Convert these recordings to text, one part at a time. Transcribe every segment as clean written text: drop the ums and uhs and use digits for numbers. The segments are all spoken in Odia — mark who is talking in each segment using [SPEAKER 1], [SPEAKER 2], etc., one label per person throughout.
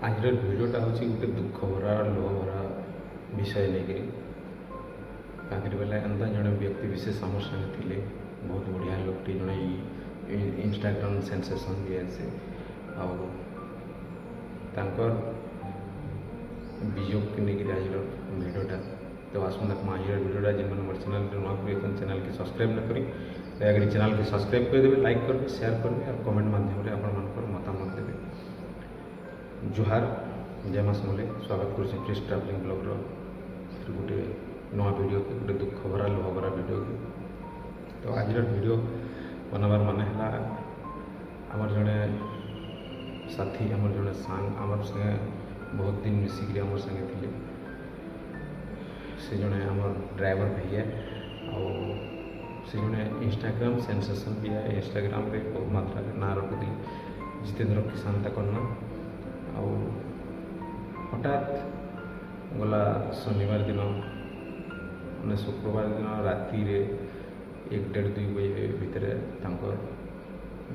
[SPEAKER 1] ଆଜିର ଭିଡ଼ିଓଟା ହେଉଛି ଗୋଟେ ଦୁଃଖ ଭରା ଲୁହ ଭରା ବିଷୟ ନେଇକରି କାହିଁକି ବେଲେ ଏନ୍ତା ଜଣେ ବ୍ୟକ୍ତି ବିଶେଷ ଆମର ସାଙ୍ଗେ ଥିଲେ ବହୁତ ବଢ଼ିଆ ଲୋକଟି ଜଣେ ଇନଷ୍ଟାଗ୍ରାମ ସେନ୍ସେସନ୍ ବି ଆସେ ଆଉ ତାଙ୍କର ବିଯୋଗକେ ନେଇକରି ଆଜିର ଭିଡ଼ିଓଟା ତ ଆସନ୍ତୁ ଦେଖମା ଆଜିର ଭିଡ଼ିଓଟା ଯେନ୍ ମୋର ଚ୍ୟାନେଲ୍ରେ ନୂଆ କରି ଚ୍ୟାନେଲ୍କେ ସବସ୍କ୍ରାଇବ୍ ନ କରି ଦୟାକରି ଚ୍ୟାନେଲ୍କେ ସବସ୍କ୍ରାଇବ୍ କରିଦେବେ, ଲାଇକ୍ କରିବେ, ସେୟାର କରିବେ ଆଉ କମେଣ୍ଟ ମାଧ୍ୟମରେ ଆପଣମାନଙ୍କର ମତାମତ ଦେବେ। ଜୁହାର, ଜୟ ମା ସମଲେଇ, ସ୍ୱାଗତ କରୁଛି ପ୍ରିନ୍ସ ଟ୍ରାଭେଲିଂ ବ୍ଲଗ୍ର ଗୋଟେ ନୂଆ ଭିଡ଼ିଓକେ, ଗୋଟେ ଦୁଃଖ ଭରା ଲୁହ ଭରା ଭିଡ଼ିଓକେ। ତ ଆଜିର ଭିଡ଼ିଓ ବନାବାର ମାନେ ହେଲା ଆମର ଜଣେ ସାଥୀ, ଆମର ଜଣେ ସାଙ୍ଗ, ଆମର ସାଙ୍ଗେ ବହୁତ ଦିନ ମିଶିକିରି ଆମର ସାଙ୍ଗେ ଥିଲେ। ସେ ଜଣେ ଆମର ଡ୍ରାଇଭର ଭାଇଆ ଆଉ ସେ ଜଣେ ଇନଷ୍ଟାଗ୍ରାମ ସେନ୍ସେସନ୍ ବି ଇନଷ୍ଟାଗ୍ରାମରେ ବହୁତ ମାତ୍ରାରେ ନାଁ ରଖିଥିଲେ, ଜିତେନ୍ଦ୍ର କିଷାନ ତାଙ୍କର ନାଁ। ଆଉ ହଠାତ୍ ଗଲା ଶନିବାର ଦିନ ମାନେ ଶୁକ୍ରବାର ଦିନ ରାତିରେ 1-1:30-2 ବଜେ ଭିତରେ ତାଙ୍କର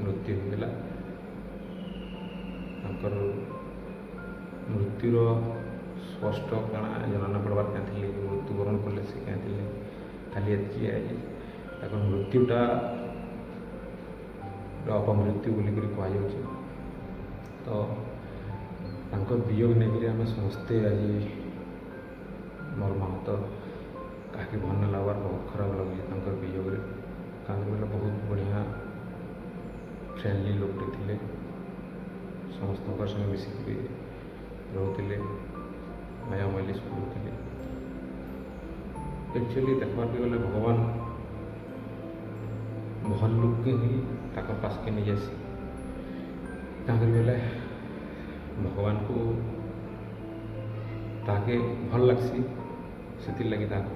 [SPEAKER 1] ମୃତ୍ୟୁ ହୋଇଗଲା। ତାଙ୍କର ମୃତ୍ୟୁର ସ୍ପଷ୍ଟ କାଣା ଜଣା ନାଇଁ ପଡ଼ବାର୍ କାଁ ଥିଲେ ମୃତ୍ୟୁବରଣ କଲେ ସେ କାଁ ଥିଲେ, ଖାଲି ଏତ୍କି ଆଜି ତାଙ୍କର ମୃତ୍ୟୁଟା ଅପମୃତ୍ୟୁ ବୋଲିକରି କୁହାଯାଉଛି। ତ ତାଙ୍କ ବିୟୋଗ ନେଇକରି ଆମେ ସମସ୍ତେ ଆଜି ମର୍ମାହତ, କାହାକେ ଭଲ ନାଇଁ ଲାଗ୍ବାର, ବହୁତ ଖରାପ ଲାଗୁଛି ତାଙ୍କର ବିୟୋଗରେ। କାହିଁକି ବୋଲେ ବହୁତ ବଢ଼ିଆ ଫ୍ରେଣ୍ଡଲି ଲୋକଟେ ଥିଲେ, ସମସ୍ତଙ୍କର ସଙ୍ଗେ ମିଶିକିରି ରହୁଥିଲେ, ମାୟା ମଲିସ୍ କରୁଥିଲେ। ଆକ୍ଚୁଆଲି ଦେଖବାର୍କେ ଗଲେ ଭଗବାନ ଭଲ୍ ଲୋକ୍କେ ହିଁ ତାଙ୍କର ପାସ୍କେ ନେଇ ଯାଏସି। କାହିଁକି ବୋଲେ ଭଗବାନଙ୍କୁ ତାହାକେ ଭଲ୍ ଲାଗ୍ସି, ସେଥିର୍ଲାଗି ତାହାକୁ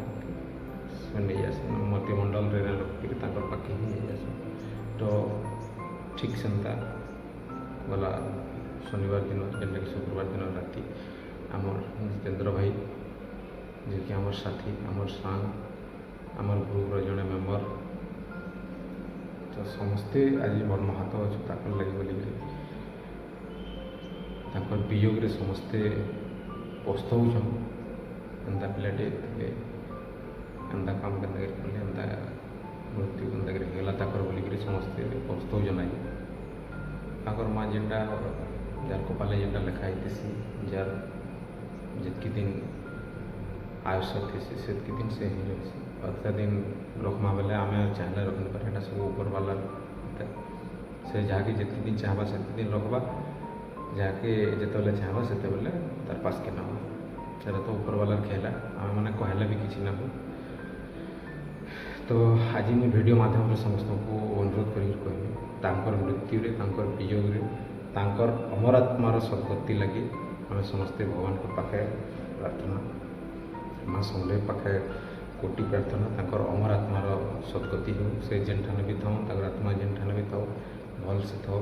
[SPEAKER 1] ନେଇ ଯାଏସନ୍ ମନ୍ତ୍ରିମଣ୍ଡଳରେ ରଖିକିରି ତାଙ୍କର ପାଖେ ହିଁ ନେଇ ଯାଏସନ୍। ତ ଠିକ୍ ସେନ୍ତା ଗଲା ଶନିବାର ଦିନ, ଯେନ୍ଟାକି ଶୁକ୍ରବାର ଦିନ ରାତି ଆମର ଜିତେନ୍ଦ୍ର ଭାଇ, ଯିଏକି ଆମର ସାଥୀ, ଆମର ସାଙ୍ଗ, ଆମର ଗ୍ରୁପ୍ର ଜଣେ ମେମ୍ବର, ତ ସମସ୍ତେ ଆଜି ମର୍ମାହତ ଅଛୁ ତାଙ୍କର ଲାଗି ବୋଲିକରି। ତାଙ୍କର ବିୟୋଗରେ ସମସ୍ତେ ପସ୍ତଉଛନ୍, ଏନ୍ତା ପିଲାଟେ ଥିଲେ, ଏନ୍ତା କାମ କେନ୍ତାକରି କଲେ, ଏନ୍ତା ମୃତ୍ୟୁ କେନ୍ତାକରି ହେଇଗଲା ତାଙ୍କର ବୋଲିକରି ସମସ୍ତେ ପସ୍ତଉଛନ୍। ଆଜି ତାଙ୍କର ମା ଯେନ୍ଟା ଯାର୍ କପାଲେ ଯେନ୍ଟା ଲେଖା ହେଇଥିସି, ଯାର୍ ଯେତ୍କି ଦିନ ଆୟୁଷ ଥିସି ସେତ୍କି ଦିନ ସେ ହିଁ ରହେସି। ଅଧିକା ଦିନ ରଖ୍ମା ବେଲେ ଆମେ ଚାହିଁଲେ ରଖିପାରେ, ହେଟା ସବୁ ଉପରବାଲାର କଥା। ସେ ଯାହାକେ ଯେତ୍କି ଦିନ ଚାହେଁବା ସେତ୍କି ଦିନ ରଖ୍ବା, ଯାହାକେ ଯେତେବେଲେ ଚାହେଁବା ସେତେବେଲେ ତାର୍ ପାସ୍କେ ନେବା, ସେଟା ତ ଉପରବାଲାର ଖେଲା, ଆମେମାନେ କହିଲେ ବି କିଛି ନାଇଁ। ତ ଆଜି ମୁଁ ଭିଡ଼ିଓ ମାଧ୍ୟମରେ ସମସ୍ତଙ୍କୁ ଅନୁରୋଧ କରିକି କହିବି, ତାଙ୍କର ମୃତ୍ୟୁରେ, ତାଙ୍କର ବିୟୋଗରେ, ତାଙ୍କର ଅମର ଆତ୍ମାର ସଦ୍ଗତି ଲାଗି ଆମେ ସମସ୍ତେ ଭଗବାନଙ୍କ ପାଖେ ପ୍ରାର୍ଥନା, ମା ସମଲେଇ ପାଖେ କୋଟି ପ୍ରାର୍ଥନା, ତାଙ୍କର ଅମର ଆତ୍ମାର ସଦ୍ଗତି ହେଉ। ସେ ଯେନ୍ଠାନେ ବି ଥାଉ, ତାଙ୍କର ଆତ୍ମା ଯେନ୍ଠାନେ ବି ଥାଉ, ଭଲସେ ଥାଉ,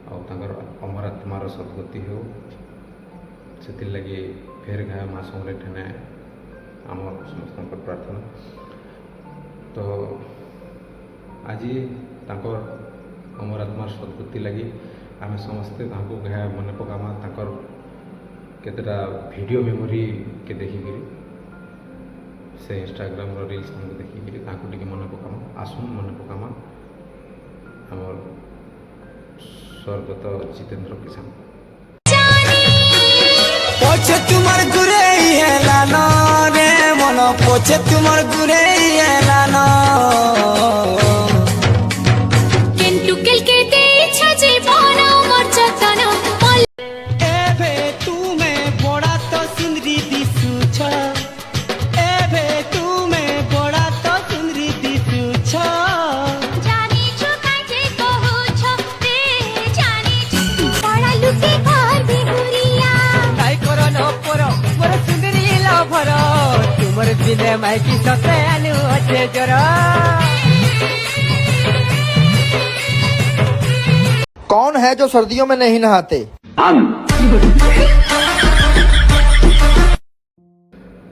[SPEAKER 1] ଆଉ ତାଙ୍କର ଅମର ଆତ୍ମାର ସଦ୍ଗତି ହେଉ, ସେଥିର୍ଲାଗି ଫେର୍ ଘାଏ ମା ସମଲେଇ ଠାନେ ଆମର ସମସ୍ତଙ୍କର ପ୍ରାର୍ଥନା। ତ ଆଜି ତାଙ୍କର ଅମର ଆତ୍ମାର ସଦ୍ଗତି ଲାଗି ଆମେ ସମସ୍ତେ ତାଙ୍କୁ ଘାଏ ମନେ ପକାମା, ତାଙ୍କର କେତେଟା ଭିଡ଼ିଓ ମେମୋରିକେ ଦେଖିକିରି, ସେ ଇନଷ୍ଟାଗ୍ରାମର ରିଲ୍ସ ମାନଙ୍କୁ ଦେଖିକିରି ତାଙ୍କୁ ଟିକେ ମନେ ପକାମା। ଆସୁନ୍ ମନେ ପକାମା ଆମର ସ୍ୱର୍ଗତ ଜିତେନ୍ଦ୍ର କିଷାନ।
[SPEAKER 2] পছে তোমার ঘুরে এলানো রে মন, পছে তোমার ঘুরে এলানো
[SPEAKER 3] কিন্তু কেলকেতে ইচ্ছা যে বানাও মোর যতনা
[SPEAKER 2] এবে তুমি বড়া তো সুন্দরী দিশুছ, এবে তুমি বড়া তো সুন্দরী দিশুছ।
[SPEAKER 3] জানিছো কাজে কহুছ রে, জানিছো বড়া লুকে ঘর বিহুরিয়া
[SPEAKER 2] তাই করো ন করো মোর সুন্দরী লভর, তোমার বিলে মাইকি সতে আলু আছে জোর।
[SPEAKER 4] कौन है जो सर्दियों में नहीं नहाते?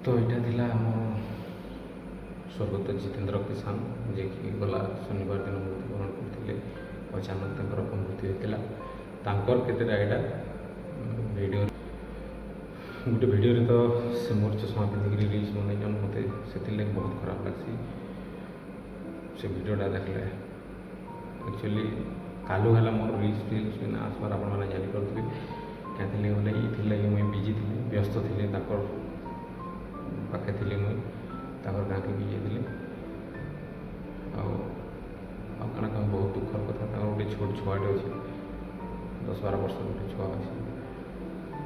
[SPEAKER 1] ତ ଏଇଟା ଥିଲା ଆମ ସ୍ୱର୍ଗତ ଜିତେନ୍ଦ୍ର କିଷାନ, ଯିଏକି ଗଲା ଶନିବାର ଦିନ ମୃତ୍ୟୁବରଣ କରିଥିଲେ। ଅଚାନକ ତାଙ୍କର ଅପମୃତ୍ୟୁ ହୋଇଥିଲା। ତାଙ୍କର କେତେଟା ଏଇଟା ଭିଡ଼ିଓ ଗୋଟେ ଭିଡ଼ିଓରେ ତ ସେ ମୋର ଚଷମା ପିନ୍ଧିକିରି ରିଲ୍ସ ବନେଇଛନ୍ ମୋତେ ସେଥିର୍ଲାଗି ବହୁତ ଖରାପ ଲାଗ୍ସି ସେ ଭିଡ଼ିଓଟା ଦେଖିଲେ। ଆକ୍ଚୁଆଲି କାଲୁ ହେଲା ମୋର ରିଲ୍ସ ବି ନା ଆସବାର ଆପଣମାନେ ଜାଣିପାରୁଥିବେ କେଁଥିର୍ଲାଗି ବୋଲେ ଇଥିର୍ଲାଗି ମୁଇଁ ବିଜି ଥିଲି, ବ୍ୟସ୍ତ ଥିଲି, ତାଙ୍କର ପାଖେ ଥିଲି ମୁଇଁ ତାଙ୍କର ଗାଁକେ ବି ଯାଇଥିଲି। ଆଉ ଆଉ କାଣା କାଣା ବହୁତ ଦୁଃଖର କଥା, ତାଙ୍କର ଗୋଟେ ଛୋଟ ଛୁଆଟେ ଅଛି, 10-12 ବର୍ଷର ଗୋଟେ ଛୁଆ ଅଛି।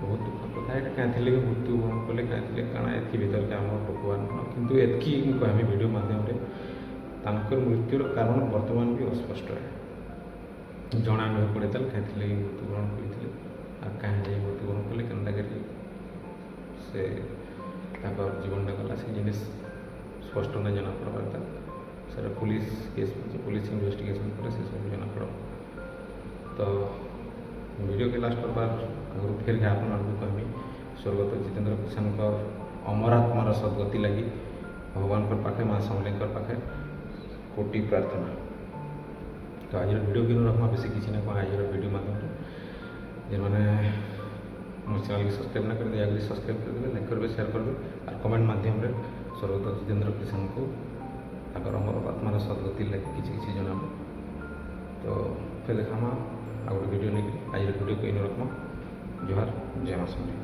[SPEAKER 1] ବହୁତ ଦୁଃଖର କଥା ଏଇଟା କେଁଥିର୍ଲାଗି ମୃତ୍ୟୁବରଣ କଲେ, କେଁଥିର୍ଲାଗି କାଣା ଏତ୍କି ଭିତରକେ ଆମର ଲୋକବାର ନୁହଁ। କିନ୍ତୁ ଏତ୍କି ମୁଁ କହିମି ଭିଡ଼ିଓ ମାଧ୍ୟମରେ ତାଙ୍କର ମୃତ୍ୟୁର କାରଣ ବର୍ତ୍ତମାନ ବି ଅସ୍ପଷ୍ଟ ଜଣା ନ ପଡ଼େ ତାହେଲେ କେଁଥିର୍ଲାଗି ମୃତ୍ୟୁବରଣ କରିଥିଲେ ଆଉ କାହିଁ ଯାଇ ମୃତ୍ୟୁବରଣ କଲେ, କେନ୍ତା କରି ସେ ତାଙ୍କର ଜୀବନଟା ଗଲା ସେ ଜିନିଷ ସ୍ପଷ୍ଟ ନାଇଁ ଜଣା ପଡ଼ବାର ତାର ସେଟା পুলিশ কেস করছে, পুলিশ ইনভেস্টিগেশন করে সেসব জনা পড়ব। তো ভিডিওকে লাস্ট করবার আগুন ফের ঘে আপনার কহমি স্বর্গত জিতেন্দ্র কিষানকর অমর আত্মার সদ্গতি লাগি ভগবানকর পাখে মা সমলেঙ্কর পাখে কোটি প্রার্থনা। তো আজর ভিডিও কিন্তু রকম বেশি কিছু না কম আজর ভিডিও মাধ্যমে যে মানে ମୋ ଚ୍ୟାନେଲ୍କୁ ସବସ୍କ୍ରାଇବ୍ ନା କରିବେ ଆଗରେ ସବସ୍କ୍ରାଇବ୍ କରିଦେବେ, ଲାଇକ୍ କରିବେ, ସେୟାର କରିବେ আর କମେଣ୍ଟ ମାଧ୍ୟମରେ ସ୍ୱର୍ଗତ ଜିତେନ୍ଦ୍ର କିଷାନକୁ ତାଙ୍କର ଅମର ଆତ୍ମାର ସଦ୍ଗତି ଲାଗି କିଛି କିଛି ଜଣାବେ। ତ ଫେର୍ ଦେଖାମା ଆଉ ଗୋଟେ ଭିଡ଼ିଓ ନେଇକି ଆଜିର ଭିଡ଼ିଓକୁ ଇନ ରଖମା। ଜୁହାର, ଜୟ ମା ସମଲେଇ।